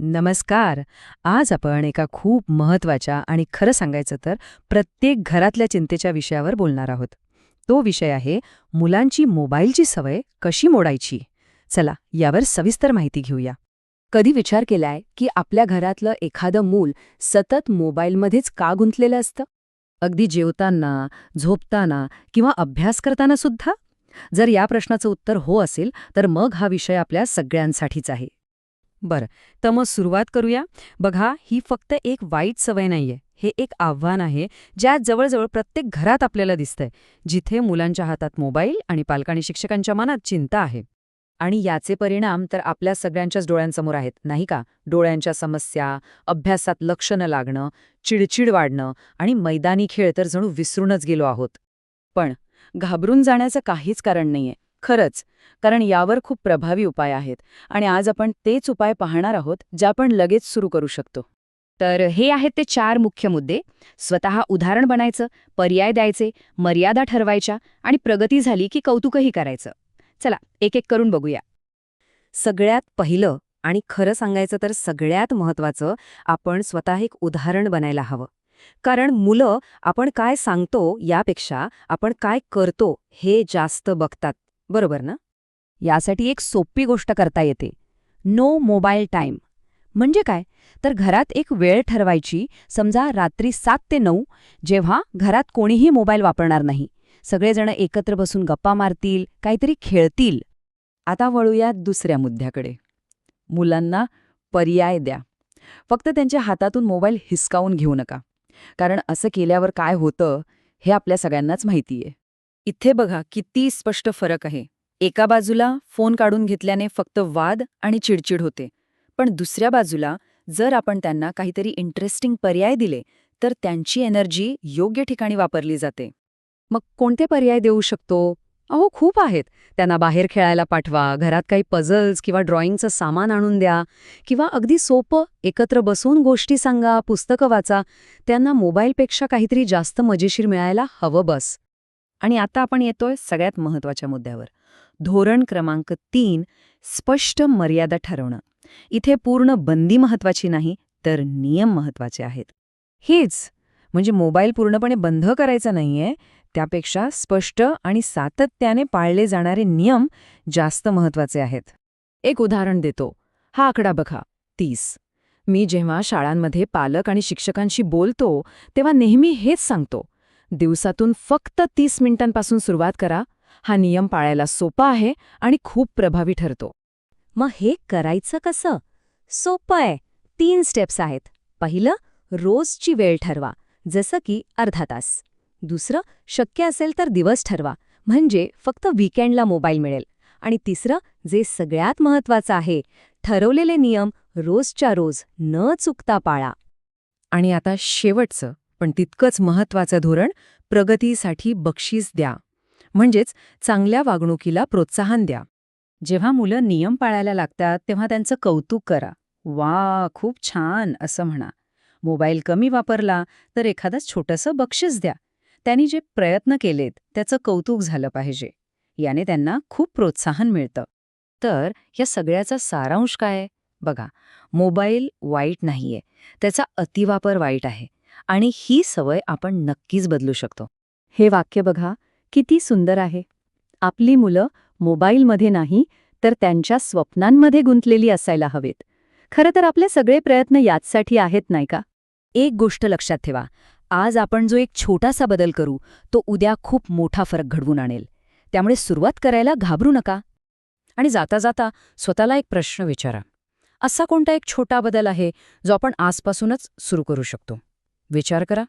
नमस्कार. आज आपण एका खूप महत्वाच्या आणि खरं सांगायचं तर प्रत्येक घरातल्या चिंतेच्या विषयावर बोलणार आहोत. तो विषय आहे मुलांची मोबाईलची सवय कशी मोडायची. चला यावर सविस्तर माहिती घेऊया. कधी विचार केलाय की आपल्या घरातलं एखादं मूल सतत मोबाईलमध्येच का गुंतलेलं असतं? अगदी जेवताना, झोपताना किंवा अभ्यास करताना सुद्धा? जर या प्रश्नाचं उत्तर हो असेल तर मग हा विषय आपल्या सगळ्यांसाठीच आहे. बरं, तर मग सुरुवात करूया. बघा, ही फक्त एक वाईट सवय नाहीये. हे एक आव्हान आहे, ज्यात जवळजवळ प्रत्येक घरात आपल्याला दिसतंय, जिथे मुलांच्या हातात मोबाईल आणि पालकांनी शिक्षकांच्या मनात चिंता आहे. आणि याचे परिणाम तर आपल्या सगळ्यांच्याच डोळ्यांसमोर आहेत, नाही का? डोळ्यांच्या समस्या, अभ्यासात लक्ष न लागणं, चिडचिड वाढणं आणि मैदानी खेळ तर जणू विसरूनच गेलो आहोत. पण घाबरून जाण्याचं काहीच कारण नाहीये, खरंच. कारण यावर खूप प्रभावी उपाय आहेत आणि आज आपण तेच उपाय पाहणार आहोत, जे आपण लगेच सुरू करू शकतो. तर हे आहेत ते 4 मुख्य मुद्दे. स्वतः उदाहरण बनायचं, पर्याय द्यायचे, मर्यादा ठरवायच्या आणि प्रगती झाली की कौतुकही करायचं. चला, एक-एक करून बघूया. सगळ्यात पहिलं आणि खरं सांगायचं तर सगळ्यात महत्वाचं, आपण स्वतः एक उदाहरण बनायला हवं. कारण मुलं आपण काय सांगतो यापेक्षा आपण काय करतो हे जास्त बघतात, बरोबर ना? यासाठी एक सोपी गोष्ट करता येते. No mobile time. म्हणजे काय? तर घरात एक वेळ ठरवायची, समजा रात्री 7 ते 9, जेव्हा घरात कोणीही मोबाईल वापरणार नाही. सगळेजण एकत्र बसून गप्पा मारतील, काहीतरी खेळतील. आता वळूयात दुसऱ्या मुद्द्याकडे. मुलांना पर्याय द्या. फक्त त्यांच्या हातातून मोबाईल हिसकावून घेऊ नका. कारण असं केल्यावर काय होतं हे आपल्या सगळ्यांनाच माहितीये. इथे बघा किती स्पष्ट फरक आहे. एका बाजूला फोन काढून घेतल्याने फक्त वाद आणि चिडचिड होते. पण दुसऱ्या बाजूला जर आपण त्यांना काहीतरी इंटरेस्टिंग पर्याय दिले तर त्यांची एनर्जी योग्य ठिकाणी वापरली जाते. मग कोणते पर्याय देऊ शकतो? अहो, खूप आहेत. त्यांना बाहेर खेळायला पाठवा, घरात काही पझल्स किंवा ड्रॉइंगचं सामान आणून द्या, किंवा अगदी सोपं एकत्र बसून गोष्टी सांगा, पुस्तकं वाचा. त्यांना मोबाईलपेक्षा काहीतरी जास्त मजेशीर मिळायला हवं बस. आणि आता आपण येतोय सगळ्यात महत्त्वाच्या मुद्द्यावर. धोरण क्रमांक 3, स्पष्ट मर्यादा ठरवणं. इथे पूर्ण बंदी महत्त्वाची नाही, तर नियम महत्त्वाचे आहेत. हेच म्हणजे मोबाईल पूर्णपणे बंद करायचा नाहीये, त्यापेक्षा स्पष्ट आणि सातत्याने पाळले जाणारे नियम जास्त महत्त्वाचे आहेत. एक उदाहरण देतो. हा आकडा बघा, 30. मी जेव्हा शाळांमध्ये पालक आणि शिक्षकांशी बोलतो तेव्हा नेहमी हेच सांगतो, दिवसातून फक्त 30 मिनिटांपासून सुरुवात करा. हा नियम पाळायला सोपा आहे आणि खूप प्रभावी ठरतो. मग हे करायचं कसं? सोपं आहे. 3 स्टेप्स आहेत. पहिलं, रोजची वेळ ठरवा, जसं की अर्धा तास. दुसरं, शक्य असेल तर दिवस ठरवा, म्हणजे फक्त वीकेंडला मोबाईल मिळेल. आणि तिसरं, जे सगळ्यात महत्त्वाचं आहे, ठरवलेले नियम रोजच्या रोज न चुकता पाळा. आणि आता शेवटचं पण तितकंच महत्त्वाचं धोरण, प्रगतीसाठी बक्षीस द्या. म्हणजेच चांगल्या वागणुकीला प्रोत्साहन द्या. जेव्हा मुलं नियम पाळायला लागतात तेव्हा त्यांचं कौतुक करा. वा, खूप छान असं म्हणा. मोबाईल कमी वापरला तर एखादं छोटंसं बक्षीस द्या. त्यांनी जे प्रयत्न केलेत त्याचं कौतुक झालं पाहिजे. याने त्यांना खूप प्रोत्साहन मिळतं. तर या सगळ्याचा सारांश काय? बघा, मोबाईल वाईट नाहीये, त्याचा अतिवापर वाईट आहे. आणि ही सवय आपण नक्कीच बदलू शकतो. हे वाक्य बघा, किती सुंदर आहे. आपली मुलं मोबाईलमध्ये नाही तर त्यांच्या स्वप्नांमध्ये गुंतलेली असायला हवेत. खरं तर आपले सगळे प्रयत्न याचसाठी आहेत, नाही का? एक गोष्ट लक्षात ठेवा, आज आपण जो एक छोटासा बदल करू, तो उद्या खूप मोठा फरक घडवून आणेल. त्यामुळे सुरुवात करायला घाबरू नका. आणि जाता जाता स्वतःला एक प्रश्न विचारा. असा कोणता एक छोटा बदल आहे जो आपण आजपासूनच सुरू करू शकतो? विचार करा.